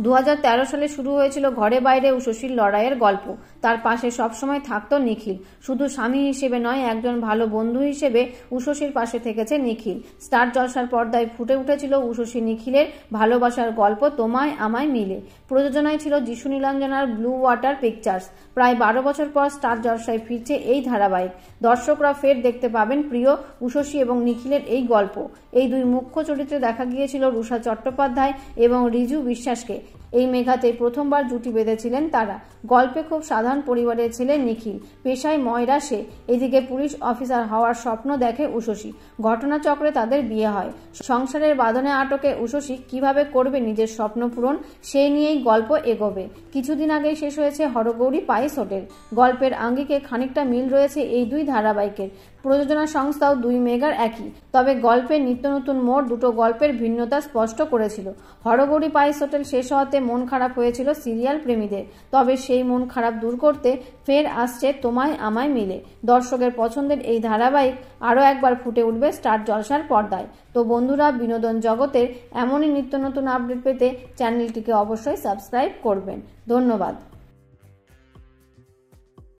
2013 সালে শুরু হয়েছিল ঘরে বাইরে উষসীর লড়াইয়ের গল্প। তার পাশে সবসময় থাকতো নিখিল। শুধু স্বামী হিসেবে নয়, একজন ভালো বন্ধু হিসেবে উষসীর পাশে থেকেছে নিখিল। স্টার জলসার পর্দায় ফুটে উঠেছিল উষসী নিখিলের ভালোবাসার গল্প তোমায় আমায় মিলে। প্রযোজনায় ছিল যিশু নীলাঞ্জনার ব্লু ওয়াটার পিকচার্স। প্রায় 12 বছর পর স্টার জলসায় ফিরছে এই ধারাবাহিক। দর্শকরা ফের দেখতে পাবেন প্রিয় উষসী এবং নিখিলের এই গল্প। এই দুই মুখ্য চরিত্রে দেখা গিয়েছিল রুষা চট্টোপাধ্যায় এবং রিজু বিশ্বাসকে। এই মেঘাতেই প্রথমবার জুটি বেঁধেছিলেন তারা। গল্পে খুব সাধারণ পরিবারের ছেলে নিখিল, পেশায় ময়রা সে। এদিকে পুলিশ অফিসার হওয়ার স্বপ্ন দেখে উষসী। ঘটনাচক্রে তাদের বিয়ে হয়। সংসারের বাঁধনে আটকে উষসী কিভাবে করবে নিজের স্বপ্ন পূরণ, সেই নিয়েই গল্প এগোবে। কিছুদিন আগেই শেষ হয়েছে হরগৌরী পায়েস হোটেল। গল্পের আঙ্গিকে খানিকটা মিল রয়েছে এই দুই ধারাবাহিকের। প্রযোজনা সংস্থাও দুই মেগার একই, তবে গল্পের নিত্য নতুন মোড় দুটো গল্পের ভিন্নতা স্পষ্ট করেছিল। হরগৌরী পায়েস হোটেল শেষ হওয়াতে মন খারাপ হয়েছিল সিরিয়াল প্রেমীদের, তবে সেই মন খারাপ দূর করতে ফের আসছে তোমায় আমায় মিলে। দর্শকের পছন্দের এই ধারাবাহিক আরও একবার ফুটে উঠবে স্টার জলসার পর্দায়। তো বন্ধুরা, বিনোদন জগতের এমনই নিত্য নতুন আপডেট পেতে চ্যানেলটিকে অবশ্যই সাবস্ক্রাইব করবেন। ধন্যবাদ।